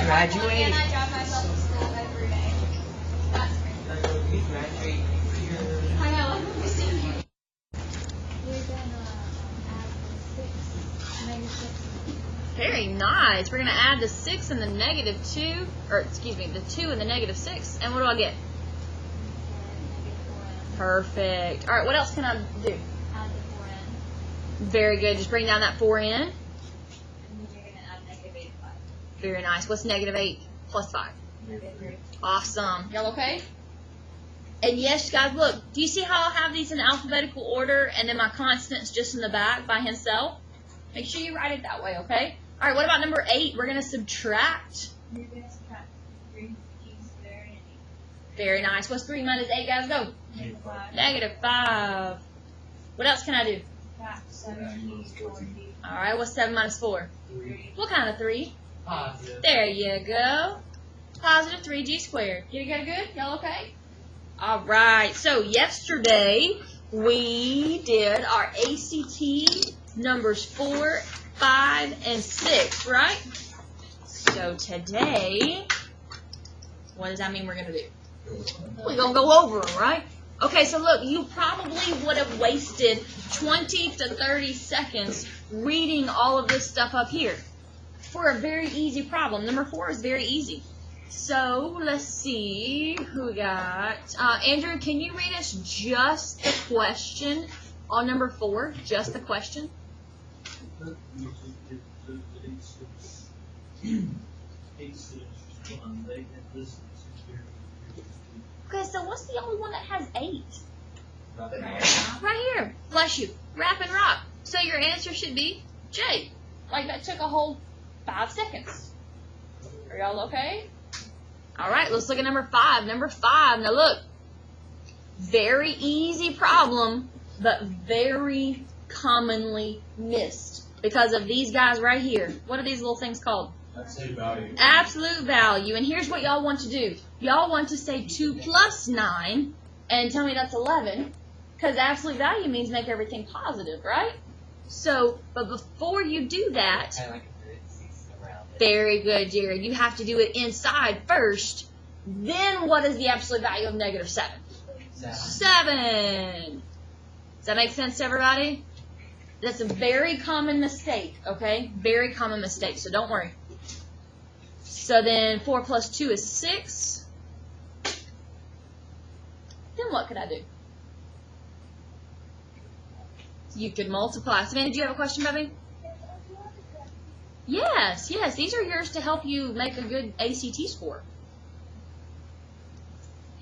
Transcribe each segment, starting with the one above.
graduate. And I drive myself to school every day. That's crazy. You graduate. I know, I'm missing you. We're gonna add the 6, -6. Very nice. We're going to add the 6 and the -2, or excuse me, the 2 and the -6. And what do I get? Perfect. All right, what else can I do? Add the 4n. Very good. Just bring down that 4 in. And then you're gonna add -8 5. Very nice. What's -8 plus 5? -3. Awesome. Y'all okay? And yes, guys, look. Do you see how I have these in alphabetical order and then my constant's just in the back by himself? Make sure you write it that way, okay? All right, what about number 8? We're going to subtract. You're gonna subtract 3 squared and 8. Very nice. What's 3 minus 8, guys? Go. -5. -5. What else can I do? Subtract 17 40. All right, what's 7 minus 4? 3. What kind of 3? Positive. There you go. Positive 3g squared. You got it good? Y'all okay? All right. So yesterday we did our ACT numbers 4, 5, and 6, right? So today, what does that mean we're going to do? We're going to go over them, right? Okay, so look, you probably would have wasted 20 to 30 seconds reading all of this stuff up here for a very easy problem. Number 4 is very easy. So let's see who we got. Andrew, can you read us just the question on number 4? Just the question. Okay, so what's the only one that has 8? Right here. Bless you. Wrap and rock. So your answer should be J. Like that took a whole 5 seconds. Are y'all okay? All right, let's look at number 5. Number 5. Now look. Very easy problem, but very commonly missed because of these guys right here. What are these little things called? Absolute value. Absolute value. And here's what y'all want to do. Y'all want to say 2 plus 9 and tell me that's 11 because absolute value means make everything positive, right? So, but before you do that, I like a parentheses around it. very good, Jared. You have to do it inside first. Then what is the absolute value of -7? 7. Does that make sense to everybody? That's a very common mistake, okay? Very common mistake, so don't worry. So then 4 plus 2 is 6. Then what could I do? You could multiply. Savannah, do you have a question, baby? Yes, yes. These are yours to help you make a good ACT score.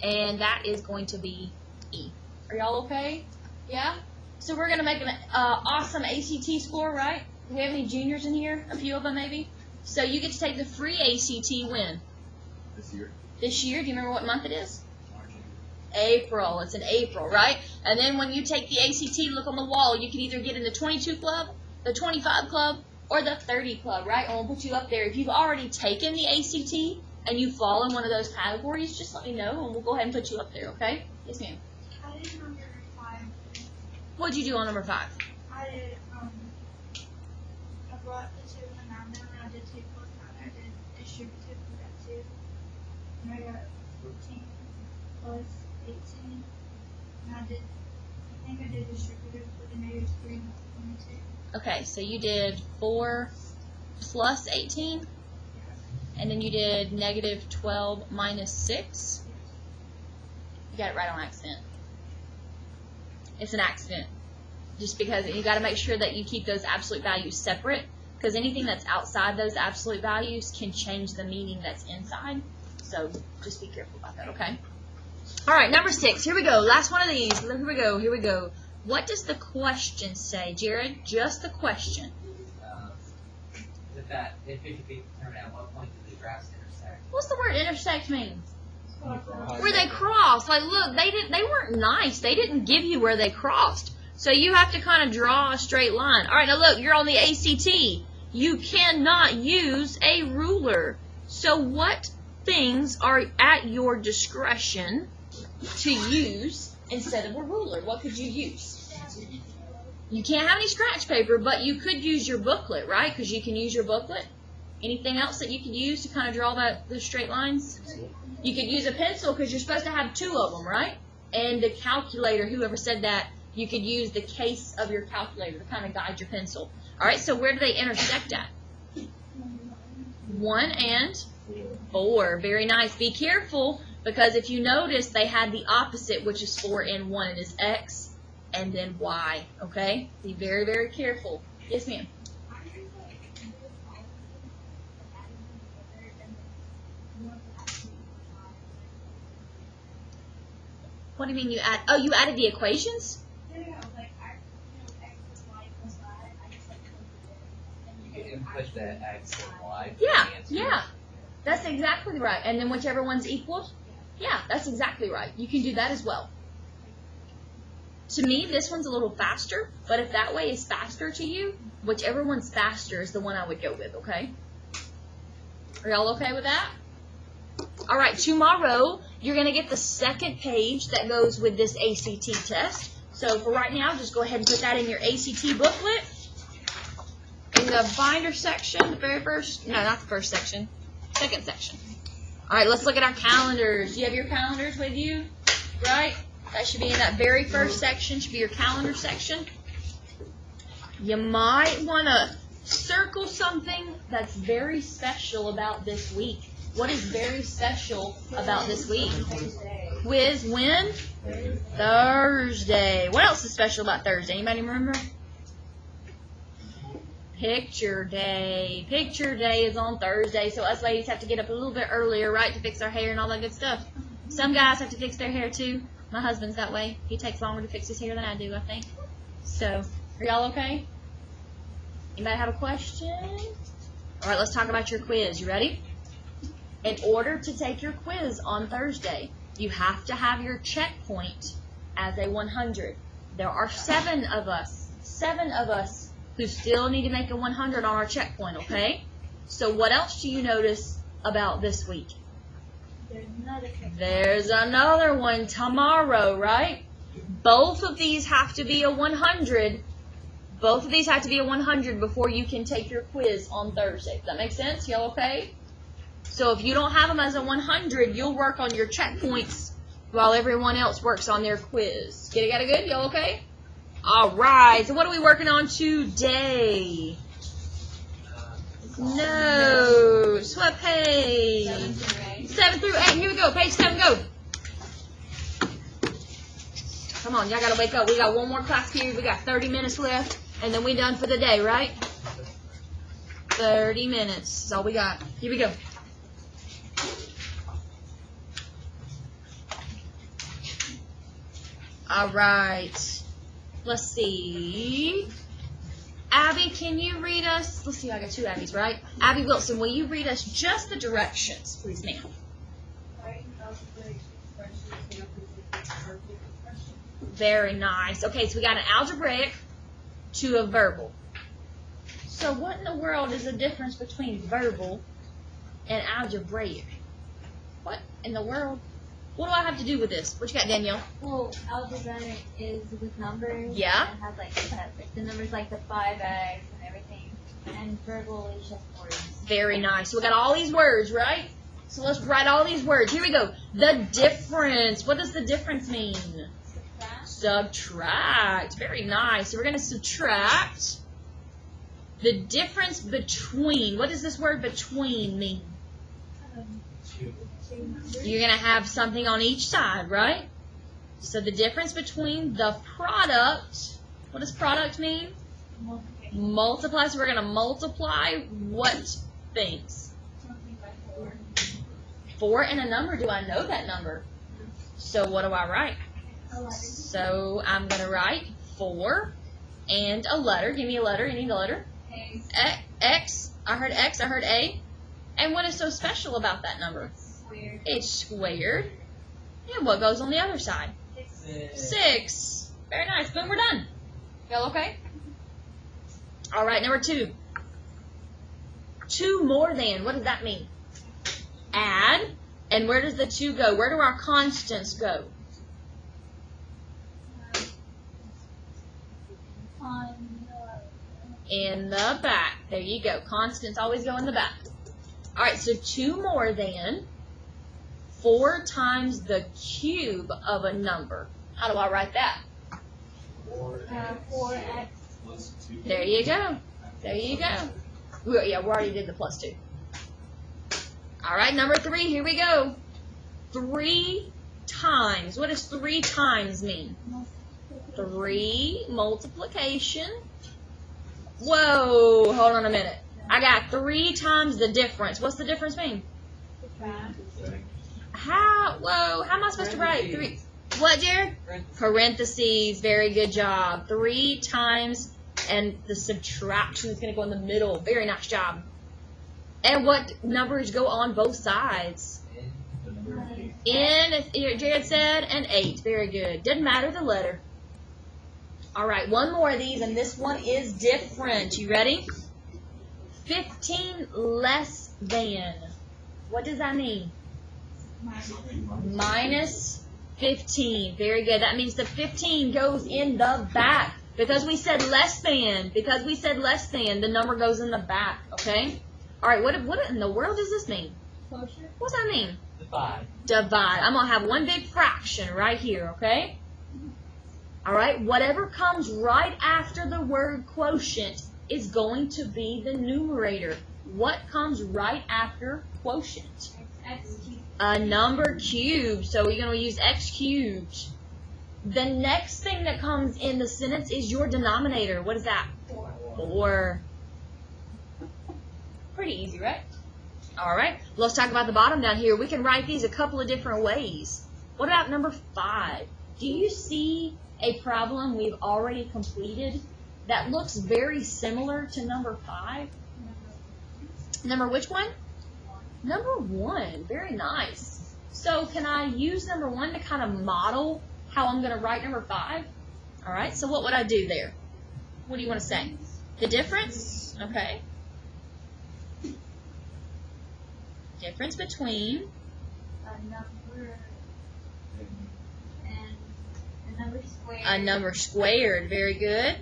And that is going to be E. Are y'all okay? Yeah? So we're going to make an awesome ACT score, right? Do we have any juniors in here? A few of them maybe? So you get to take the free ACT when? This year. This year. Do you remember what month it is? April. It's in April, right? And then when you take the ACT, look on the wall. You can either get in the 22 club, the 25 club, or the 30 club, right? And we'll put you up there. If you've already taken the ACT and you fall in one of those categories, just let me know, and we'll go ahead and put you up there, okay? Yes, ma'am. I did number 5. What'd you do on number 5? I did, I brought the 2 and 9 down, and I did 2 plus 9. I did distributive for that 2. And I got 14 plus 18. And I think I did distributive for the -3 and 22. Okay, so you did 4 plus 18, and then you did -12 minus 6. You got it right on accident. It's an accident. Just because you got to make sure that you keep those absolute values separate, because anything that's outside those absolute values can change the meaning that's inside. So just be careful about that, okay? All right, number 6. Here we go. Last one of these. Here we go. Here we go. What does the question say, Jared? Just the question. That if it could be determined at what point do the graphs intersect? What's the word intersect mean? Where they cross. Like, look, they weren't nice. They didn't give you where they crossed. So you have to kind of draw a straight line. All right, now look, you're on the ACT. You cannot use a ruler. So what things are at your discretion to use instead of a ruler? What could you use? You can't have any scratch paper, but you could use your booklet, right? Because you can use your booklet. Anything else that you could use to kind of draw the straight lines? You could use a pencil because you're supposed to have two of them, right? And the calculator, whoever said that, you could use the case of your calculator to kind of guide your pencil. All right, so where do they intersect at? 1 and 4. Very nice. Be careful, because if you notice, they had the opposite, which is 4 and 1. It is x and then y, okay? Be very, very careful. Yes, ma'am? What do you mean you add? Oh, you added the equations? No, like X is Y plus Y. I just like You can input the X and Y. for Yeah, the answer. yeah. That's exactly right. And then whichever one's equal? Yeah, that's exactly right. You can do that as well. To me, this one's a little faster, but if that way is faster to you, whichever one's faster is the one I would go with, okay? Are y'all okay with that? All right, tomorrow, you're going to get the second page that goes with this ACT test. So for right now, just go ahead and put that in your ACT booklet. In the binder section, the very first, no, not the first section, second section. All right, let's look at our calendars. You have your calendars with you, right? That should be in that very first section, should be your calendar section. You might want to circle something that's very special about this week. What is very special about this week? Quiz when? Thursday. What else is special about Thursday? Anybody remember? Picture day. Picture day is on Thursday, so us ladies have to get up a little bit earlier, right, to fix our hair and all that good stuff. Some guys have to fix their hair too. My husband's that way. He takes longer to fix his hair than I do, I think. So, are y'all okay? Anybody have a question? All right, let's talk about your quiz. You ready? In order to take your quiz on Thursday, you have to have your checkpoint as a 100. There are 7 of us who still need to make a 100 on our checkpoint, okay? So what else do you notice about this week? There's another one tomorrow, right? Both of these have to be a 100. Both of these have to be a 100 before you can take your quiz on Thursday. Does that make sense? Y'all okay? So if you don't have them as a 100, you'll work on your checkpoints while everyone else works on their quiz. Get it good? Y'all okay? All right. So what are we working on today? No. What page? 7 through 8. Here we go. Page 7, go. Come on. Y'all got to wake up. We got one more class period. We got 30 minutes left. And then we done for the day, right? 30 minutes is all we got. Here we go. All right. Let's see. Abby, can you read us? Let's see, I got 2 Abbies, right? Abby Wilson, will you read us just the directions, please, ma'am? Very nice. Okay, so we got an algebraic to a verbal. So what in the world is the difference between verbal and algebraic? What in the world? What do I have to do with this? What you got, Danielle? Well, algebraic is with numbers. Yeah. And it has like the numbers like the 5x and everything. And verbal is just words. Very nice. So we got all these words, right? So let's write all these words. Here we go. The difference. What does the difference mean? Subtract. Very nice. So we're going to subtract the difference between. What does this word between mean? You're going to have something on each side, right? So the difference between the product. What does product mean? Multiply. So we're going to multiply what things? 4 and a number. Do I know that number? So what do I write? So I'm going to write 4 and a letter. Give me a letter. You need a letter. X. I heard X. I heard A. And what is so special about that number? Squared. It's squared. And what goes on the other side? 6. Very nice. Boom, we're done. Y'all okay? All right, number 2. 2 more than. What does that mean? Add. And where does the 2 go? Where do our constants go? in the back. There you go. Constants always go in the back. All right, so 2 more than 4 times the cube of a number. How do I write that? 4x. Plus 2. There you go. There you go. Yeah, we already did the plus 2. All right, number 3, here we go. 3 times. What does 3 times mean? 3 multiplication. Whoa, hold on a minute. I got 3 times the difference. What's the difference mean? How am I supposed to write 3? What, Jared? Parentheses. Very good job. 3 times, and the subtraction is going to go in the middle. Very nice job. And what numbers go on both sides? Jared said, and 8. Very good. Doesn't matter the letter. All right, one more of these, and this one is different. You ready? 15 less than. What does that mean? Minus 15. Very good. That means the 15 goes in the back. Because we said less than. The number goes in the back. Okay? All right, what in the world does this mean? What's that mean? Divide. I'm going to have one big fraction right here, okay? All right, whatever comes right after the word quotient is going to be the numerator. What comes right after quotient? X cubed. A number cubed. So we're going to use x cubed. The next thing that comes in the sentence is your denominator. What is that? 4. Pretty easy, right? All right, let's talk about the bottom down here. We can write these a couple of different ways. What about number 5? Do you see a problem we've already completed that looks very similar to number 5? Number which one? Number 1. Very nice. So can I use number 1 to kind of model how I'm going to write number 5? All right, so what would I do there? What do you want to say? The difference? Okay. Difference between A number and a number squared. a number squared. Very good.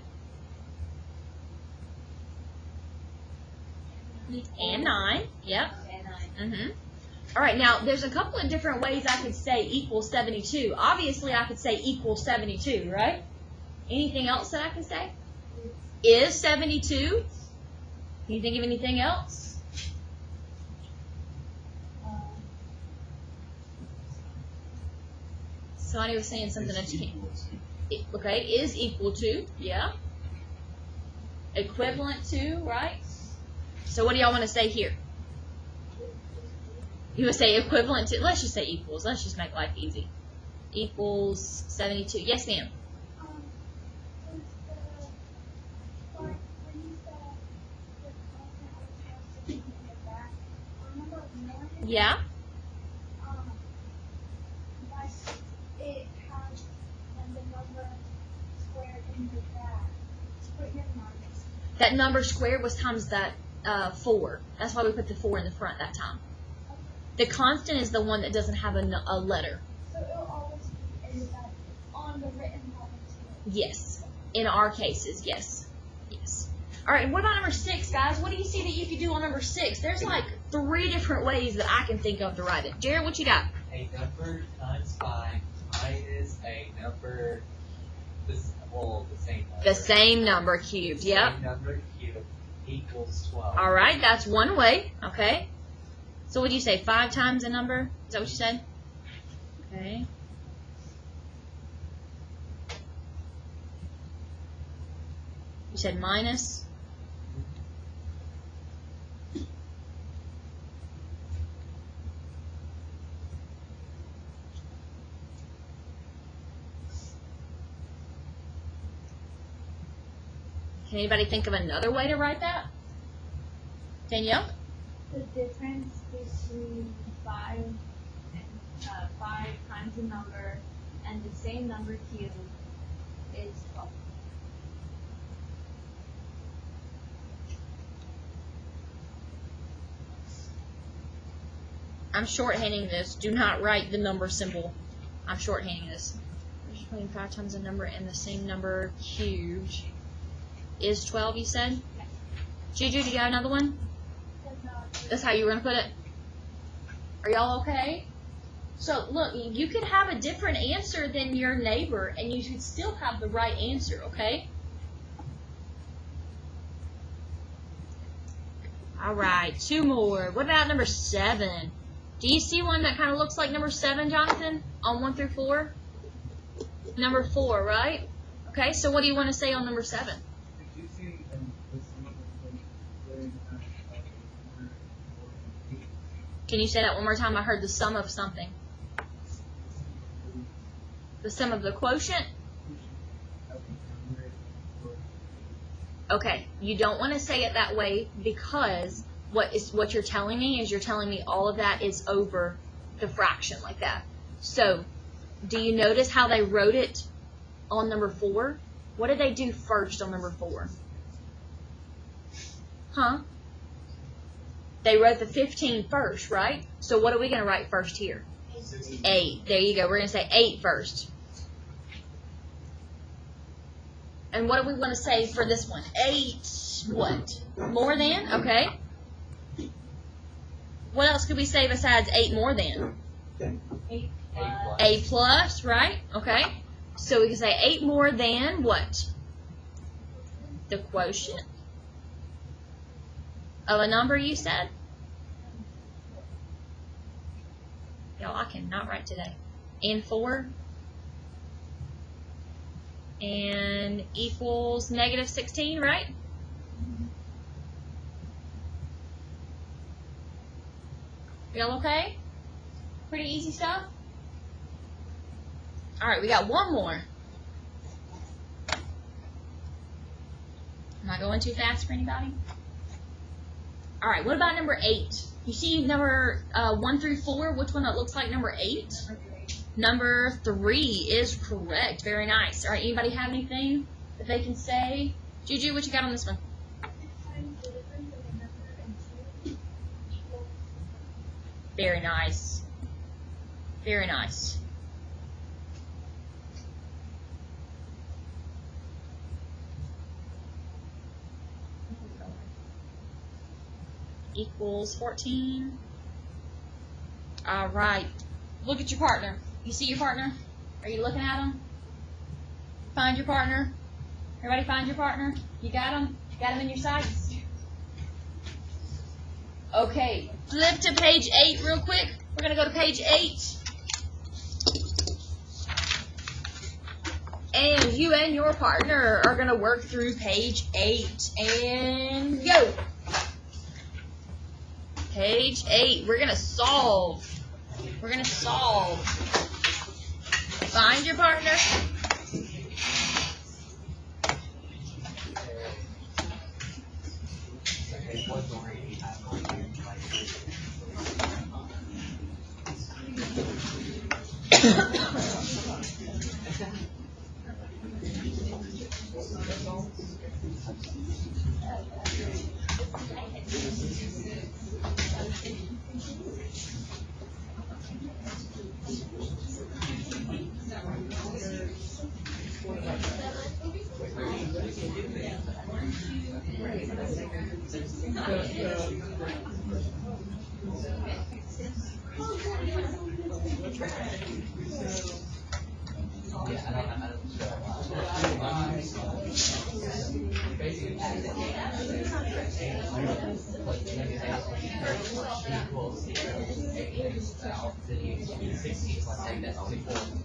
And 9. Yep. And 9. All right, now there's a couple of different ways I could say equals 72. Obviously, I could say equals 72, right? Anything else that I can say? Is 72? Can you think of anything else? Somebody was saying something that you can't. Okay, is equal to, yeah. Equivalent to, right? So what do y'all want to say here? You would say equivalent to, let's just say equals. Let's just make life easy. Equals 72. Yes, ma'am. Yeah. It has the number squared in the back. Put your minus. That number squared was times that 4. That's why we put the 4 in the front that time. The constant is the one that doesn't have a letter. So it'll always be in that on the written part too. Yes. In our cases, yes. Yes. All right, what about number 6, guys? What do you see that you could do on number 6? There's like 3 different ways that I can think of to write it. Jared, what you got? A number times 5 minus a number, the same number. The same number cubed, yep. Same number cubed equals 12. All right, that's one way, okay. So what do you say, 5 times a number? Is that what you said? Okay. You said minus? Can anybody think of another way to write that? Danielle? The difference between 5 and 5 times a number and the same number cubed is 12. I'm shorthanding this. Do not write the number symbol. I'm shorthanding this. I'm just putting 5 times a number and the same number cubed is 12, you said? Yeah. Juju, do you have another one? That's how you were going to put it? Are y'all okay? So, look, you could have a different answer than your neighbor, and you should still have the right answer, okay? All right, 2 more. What about number 7? Do you see one that kind of looks like number 7, Jonathan, on 1 through 4? Number 4, right? Okay, so what do you want to say on number 7? Did you see the sum of the Can you say that one more time? I heard the sum of something. The sum of the quotient? Okay, you don't want to say it that way because what you're telling me is you're telling me all of that is over the fraction like that. So, do you notice how they wrote it on number 4? What did they do first on number 4? Huh? They wrote the 15 first, right? So what are we going to write first here? 8. There you go. We're going to say 8 first. And what do we want to say for this one? 8 what? More than? Okay. What else could we say besides 8 more than? 8 A plus, right? Okay. So we can say 8 more than what? The quotient of a number, you said? Y'all, I cannot write today. And 4. And equals negative 16, right? Y'all okay? Pretty easy stuff? Alright, we got one more. Am I going too fast for anybody? Alright, what about number 8? You see number 1 through 4, which one that looks like number 8? Number 3 is correct. Very nice. Alright, anybody have anything that they can say? Juju, what you got on this one? Very nice. Very nice. Equals 14. All right. Look at your partner. You see your partner? Are you looking at him? Find your partner. Everybody find your partner? You got him? You got him in your sights? Okay. Flip to page 8 real quick. We're going to go to page 8. And you and your partner are going to work through page 8. And go. Page 8. We're going to solve. We're going to solve. Find your partner. Equals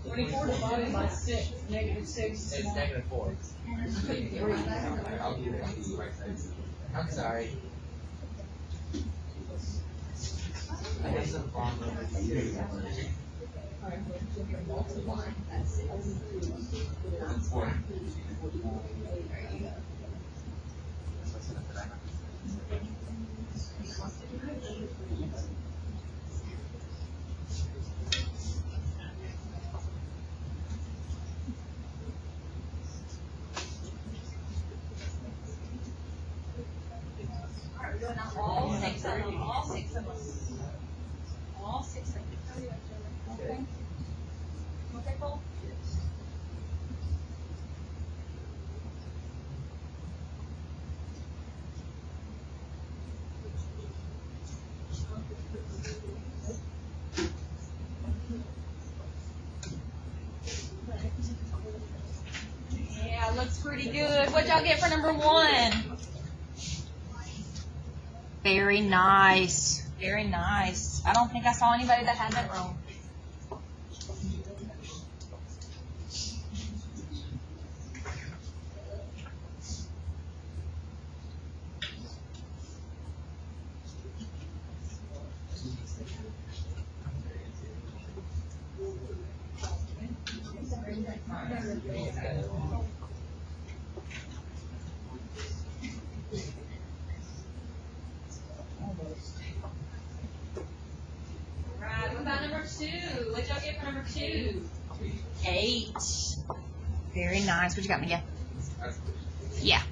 24 divided by 6, negative 6. It's negative 4. I'm sorry. I have some problem with you. All 6 of them. All 6 of them. All 6 of them. Okay. Okay, Cole? Pretty good. What'd y'all get for number 1? Very nice. Very nice. I don't think I saw anybody that had that wrong. Right, what about number 2? What'd y'all get for number 2? 8. Very nice. What you got, Mia? Yeah.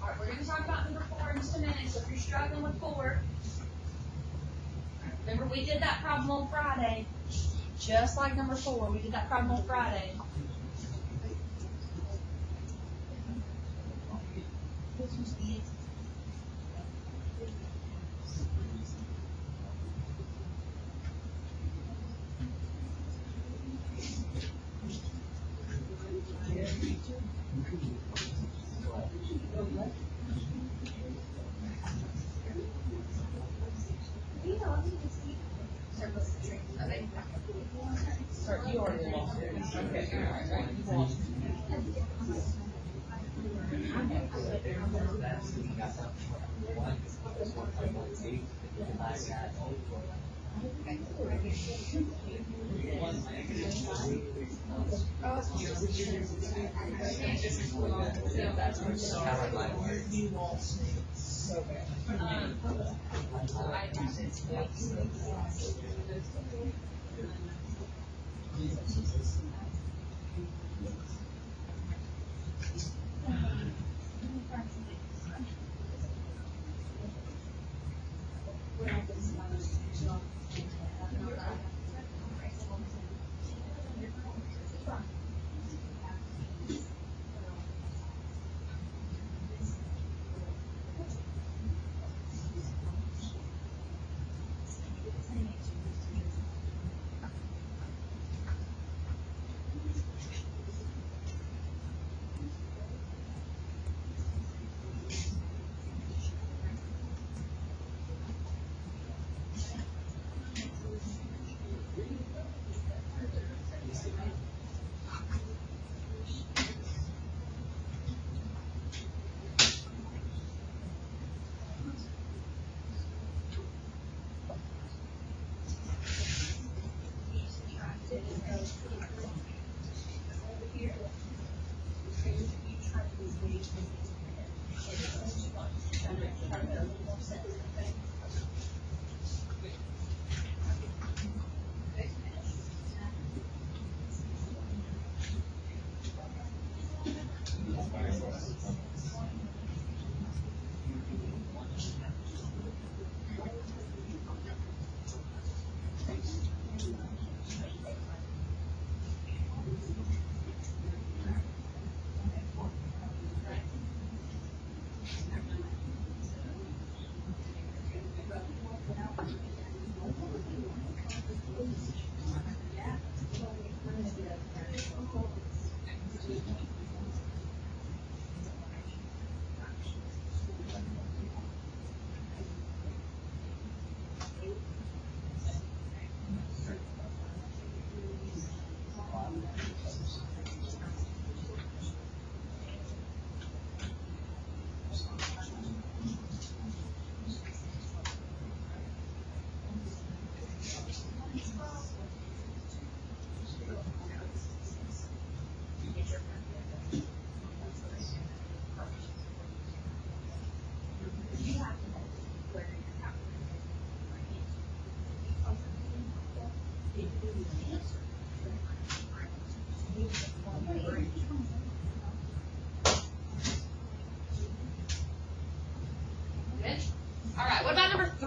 Alright, we're going to talk about number 4 in just a minute, so if you're struggling with 4, remember we did that problem on Friday. Just like number 4, we did that problem on Friday. You already lost it. Okay, alright, you lost it.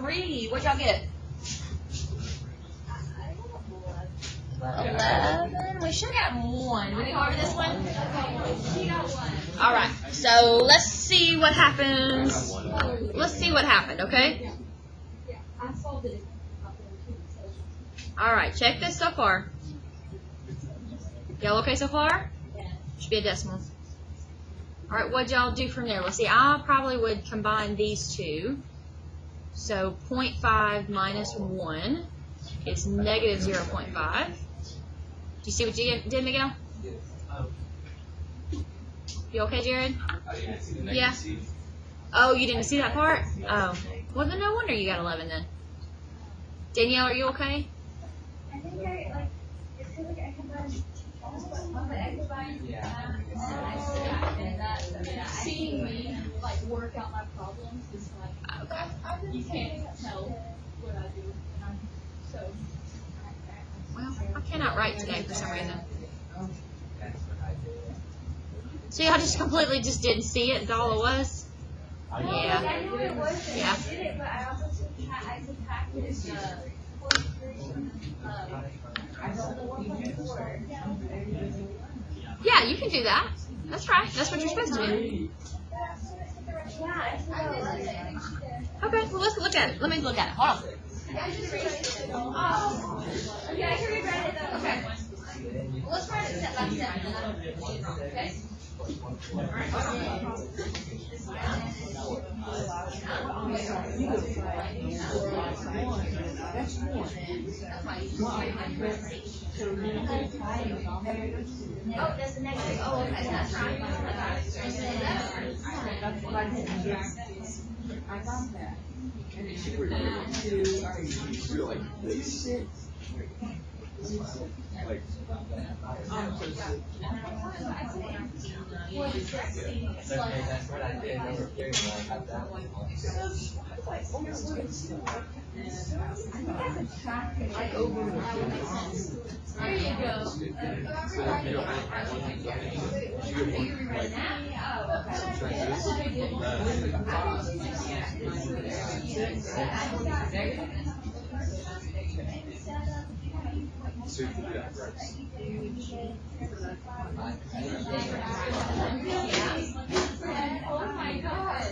3. What y'all get? 11. We should have got 1. Did we go over this one? All right. So let's see what happens. Let's see what happened, okay? All right. Check this so far. Y'all okay so far? Should be a decimal. All right. What'd y'all do from there? Let's see. I probably would combine these two. So 0.5 minus 1 is negative 0.5. Do you see what you did, Miguel? You okay, Jared? Yeah. Oh, you didn't see that part? Oh. Well, then no wonder you got 11 then. Danielle, are you okay? I think it's because I combined Seeing me work out my problems is Okay. you can't tell what I do. So Well, I cannot write today for some reason. So y'all just completely just didn't see it, that's all it was? Yeah. I knew it was. Yeah. I did it, but I also subtracted the 43 from the 1.4. Yeah, you can do that. That's right. That's what you're supposed to do. Yeah, I still got 11. Okay, well let's look at it. Let me look at it. Hold on. Okay, I can rewrite it though. Okay. Well, let's write it step by step and then I'll do it wrong, okay? Oh, there's a negative. Oh, okay, that's right. That's what I did. I got that. And then she were like this. Like, That's what I did. Number 3, I got that one. there you go. Oh my God.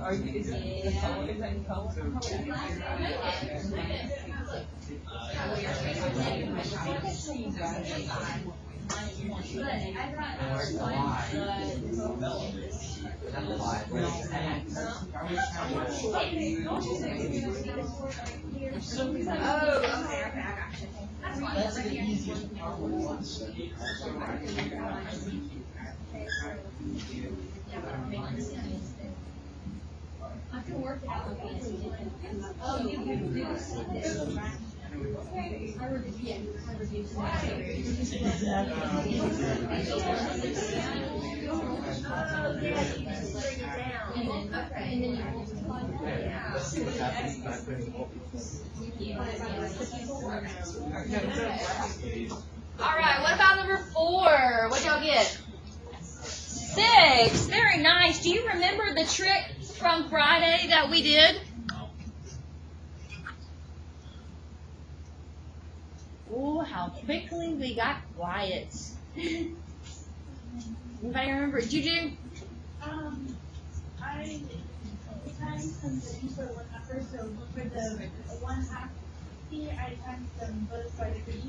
are you, is it the color that you color? That's the easiest I can work it out. Oh, you can do it. All right, what about number 4? What y'all get? 6. Very nice. Do you remember the trick from Friday that we did? Ooh, how quickly we got quiet. Anybody remember? Did you do? I times some for one number, so for the 1/2 here, I times them both by 3,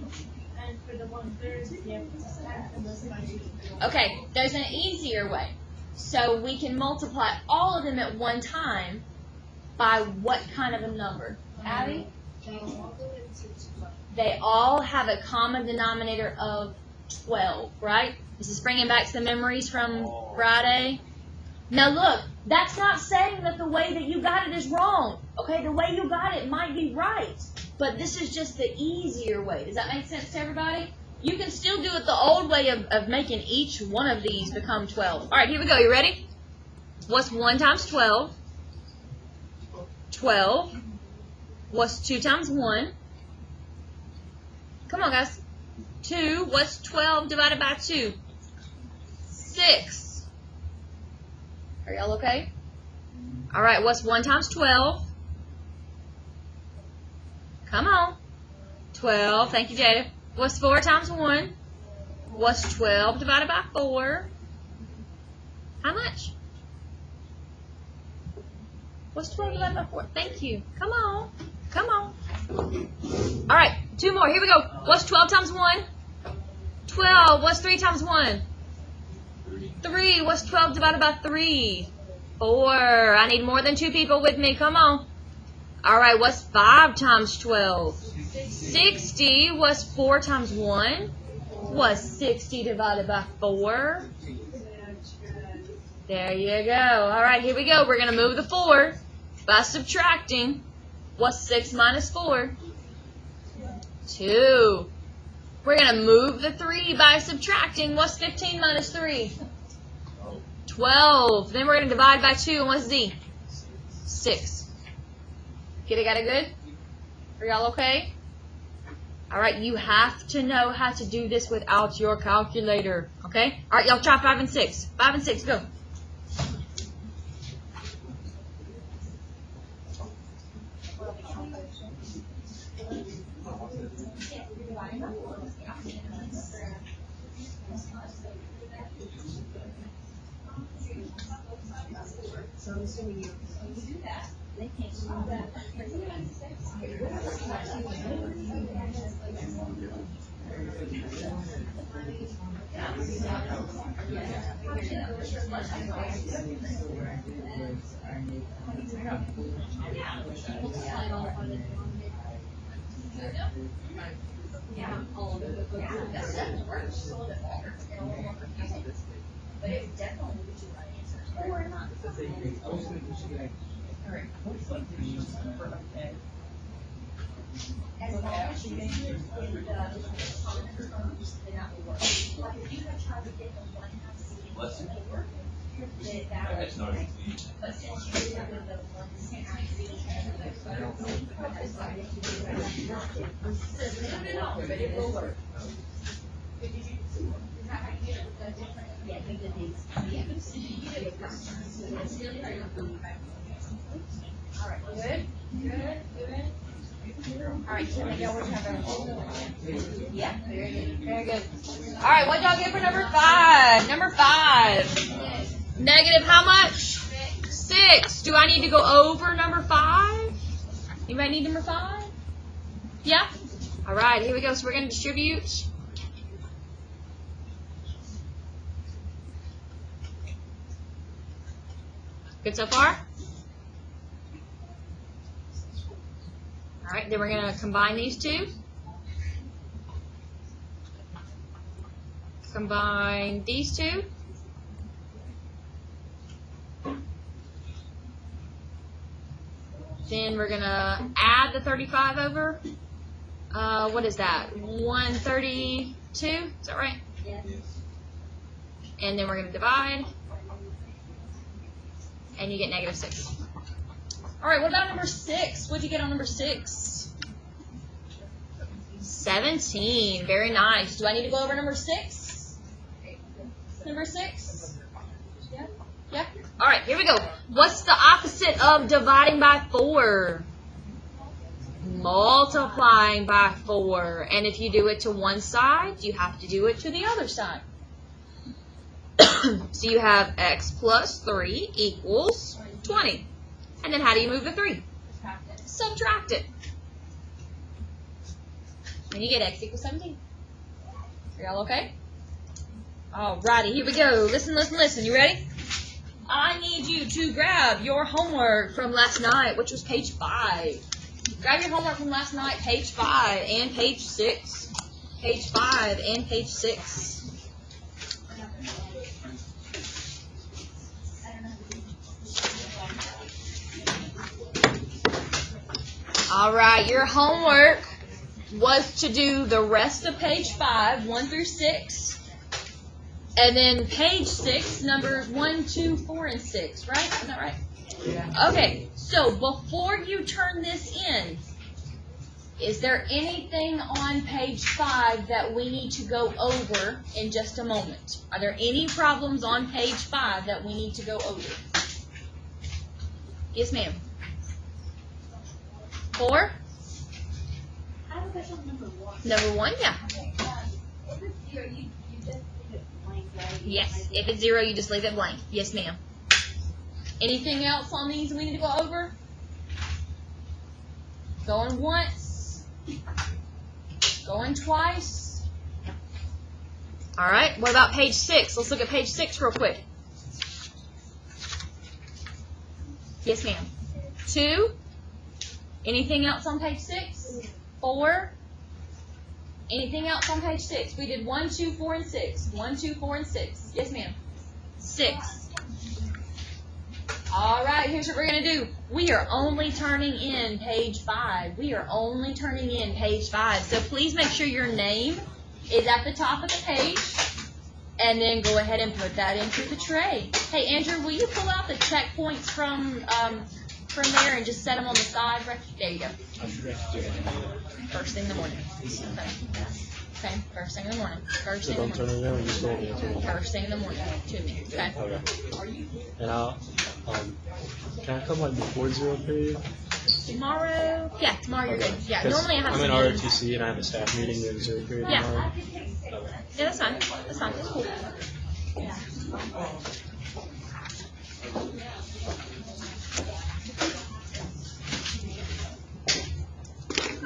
and for the 1/3, yeah, times them both by 2. Okay, there's an easier way. So we can multiply all of them at one time by what kind of a number? Abby? They all have a common denominator of 12, right? This is bringing back some memories from Friday. Now look, that's not saying that the way that you got it is wrong. Okay, the way you got it might be right. But this is just the easier way. Does that make sense to everybody? You can still do it the old way of making each one of these become 12. All right, here we go. You ready? What's 1 times 12? 12. What's 2 times 1? Come on, guys. 2. What's 12 divided by 2? 6. Are y'all okay? All right, what's 1 times 12? Come on. 12. Thank you, Jada. What's 4 times 1? What's 12 divided by 4? How much? What's 12 divided by 4? Thank you. Come on. Come on. All right, 2 more. Here we go. What's 12 times 1? 12. What's 3 times 1? 3. What's 12 divided by 3? 4. I need more than 2 people with me. Come on. All right, what's 5 times 12? 60. What's 4 times 1? What's 60 divided by 4? There you go. All right, here we go. We're going to move the 4 by subtracting. What's 6 minus 4? 2. We're going to move the 3 by subtracting. What's 15 minus 3? 12. Then we're going to divide by 2. And what's Z? 6. Got it good? Are y'all okay? All right, you have to know how to do this without your calculator. Okay? All right, y'all try 5 and 6. 5 and 6, go. So when you do that, they can't do that. Yeah, all of it. That's works a little bit longer. But it definitely will get you the right answer. Or not. As long as you get the common terms, then that will work. Like if you have tried to get the 1/2 C before, that would work. But since you did that with the 1/6 C, I decided to do that. It's a little bit longer, but it will work. Did you is that how you get the different? Yeah, I think that these. Yeah. You did it first. It's really hard to believe. All right, good, good, good. All right, so y'all would have a. Yeah, very good, very good. All right, what y'all get for number 5? Number 5. Negative how much? 6. Do I need to go over number 5? Anybody need number 5? Yeah? All right, here we go. So we're going to distribute. Good so far? All right, then we're going to combine these two. Combine these two. Then we're going to add the 35 over. What is that? 132? Is that right? Yes. And then we're going to divide. And you get negative 6. All right, what about number 6? What'd you get on number 6? 17. Very nice. Do I need to go over number 6? Number 6? Yeah? Yeah? All right, here we go. What's the opposite of dividing by 4? Multiplying by 4. And if you do it to one side, you have to do it to the other side. So you have x plus 3 equals 20. And then how do you move the 3? Subtract it. And you get x equals 17. Are y'all okay? Alrighty, here we go. Listen, listen, listen. You ready? I need you to grab your homework from last night, which was page 5. Grab your homework from last night, page 5 and page 6. Page 5 and page 6. All right, your homework was to do the rest of page 5, 1 through 6. And then page 6, numbers 1, 2, 4, and 6, right? Is that right? Yeah. Okay, so before you turn this in, is there anything on page 5 that we need to go over in just a moment? Are there any problems on page 5 that we need to go over? Yes, ma'am. 4? I have a question on number 1. Number 1, yeah. Okay, if it's 0, you just leave it blank, right? Yes, if it's 0, you just leave it blank. Yes, ma'am. Anything else on these we need to go over? Going once. Going twice. All right, what about page 6? Let's look at page 6 real quick. Yes, ma'am. 2. Anything else on page 6? 4. Anything else on page 6? We did 1, 2, 4, and 6. 1, 2, 4, and 6. Yes, ma'am. 6. All right, here's what we're going to do. We are only turning in page 5. We are only turning in page 5. So please make sure your name is at the top of the page. And then go ahead and put that into the tray. Hey, Andrew, will you pull out the checkpoints from there and just set them on the side? There you go. First thing in the morning. Okay, first thing in the morning. First thing in the morning. First thing in the morning to me. Okay. Okay. And I'll, can I come like before 0 period? Tomorrow? Yeah, tomorrow you're good. Yeah, 'Cause normally I have I'm in some meetings. ROTC and I have a staff meeting in 0 period Yeah. tomorrow. Yeah, that's fine. That's fine. That's cool.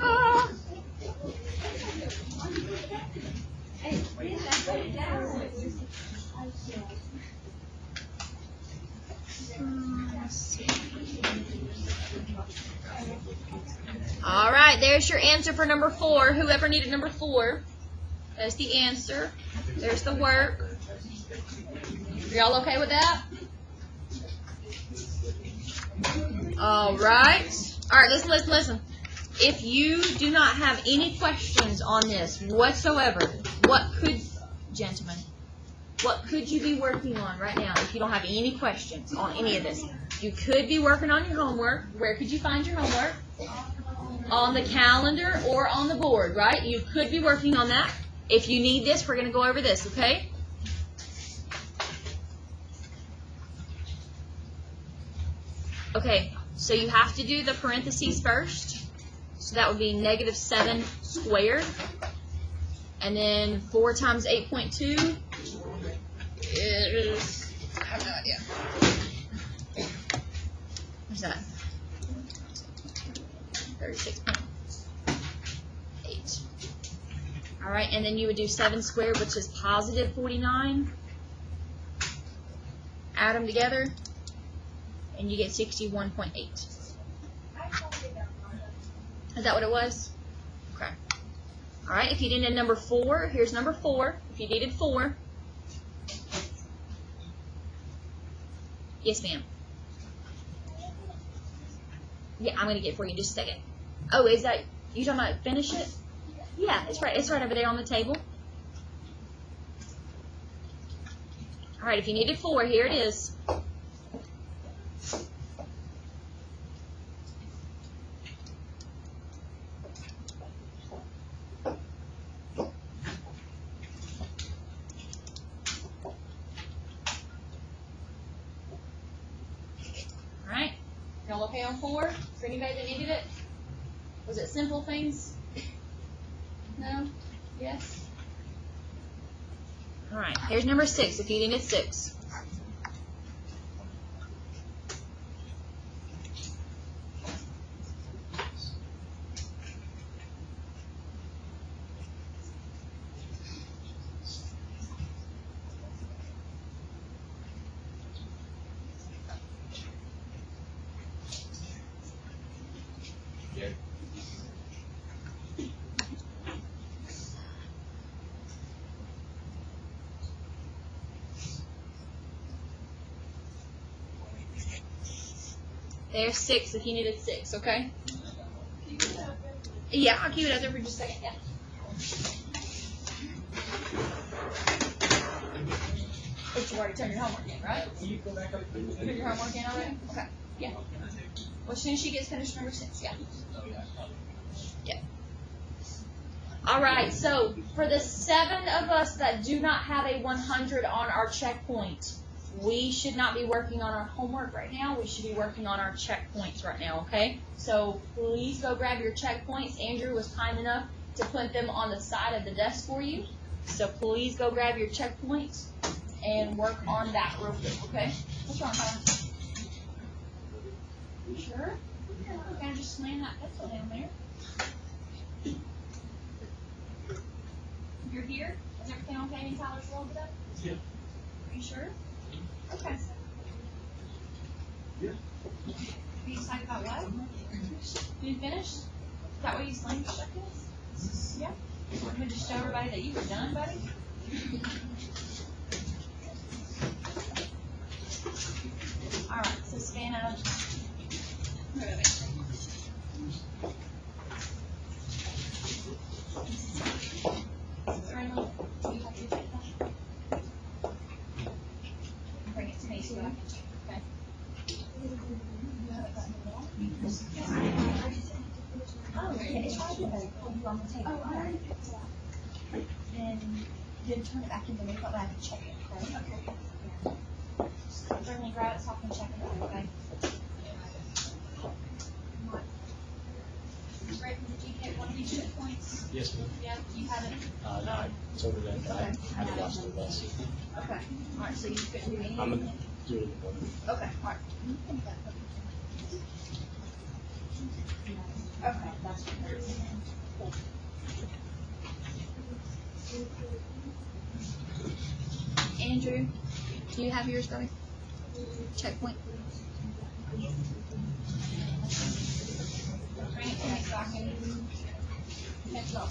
Ah. All right, there's your answer for number 4. Whoever needed number 4, that's the answer. There's the work. Y'all okay with that? All right. All right, listen. If you do not have any questions on this whatsoever, what could you be working on right now if you don't have any questions on any of this? You could be working on your homework. Where could you find your homework? On the calendar or on the board, right? You could be working on that. If you need this, we're going to go over this, okay? Okay, so you have to do the parentheses first. So that would be -7 squared. And then 4 times 8.2 is, I have no idea. What's that? 36.8. All right, and then you would do 7 squared, which is +49. Add them together, and you get 61.8. Is that what it was? Okay. All right, if you needed number 4, here's number 4. If you needed 4. Yes, ma'am. Yeah, I'm going to get it for you in just a second. Oh, is that, you talking about finish it? Yeah, it's right over there on the table. All right, if you needed 4, here it is. Y'all okay on 4? For anybody that needed it? Was it simple things? No? Yes? Alright, here's number 6 if you needed 6. There's 6 if you needed 6, okay? Yeah, I'll keep it up there for just a second. Yeah. But you already turned your homework in, right? You turned your homework in already? Okay. Yeah. Well, as soon as she gets finished number 6, yeah. Yeah. All right, so for the 7 of us that do not have a 100 on our checkpoint, we should not be working on our homework right now. We should be working on our checkpoints right now, okay? So please go grab your checkpoints. Andrew was kind enough to put them on the side of the desk for you. So please go grab your checkpoints and work on that real quick, okay? What's wrong, Tyler? You sure? Yeah, we're gonna just slam that pencil down there. You're here? Is everything okay in Tyler's world today? Yeah. Are you sure? Okay. Yeah. Are you excited about what? You finished? Is that what you slammed your checkpoints? Yeah. I'm gonna just show everybody that you were done, buddy. All right. So span out. Where are they? Bring it to me so I can check, okay? Oh, yeah, it's right there. You on the table. Oh, all right. Then turn it back into me, but I have to check it, okay? Okay. Bring me, grab it so I can check it, okay? Rick, did you get one of these checkpoints? Yes, ma'am. Yeah, you have it? No, it's over there. I haven't lost the bus. Okay. All right, so you couldn't do anything? I'm gonna do it in the morning. Okay, all right. Okay, that's Andrew, do you have yours going? Checkpoint. Bring it to me so I can catch up.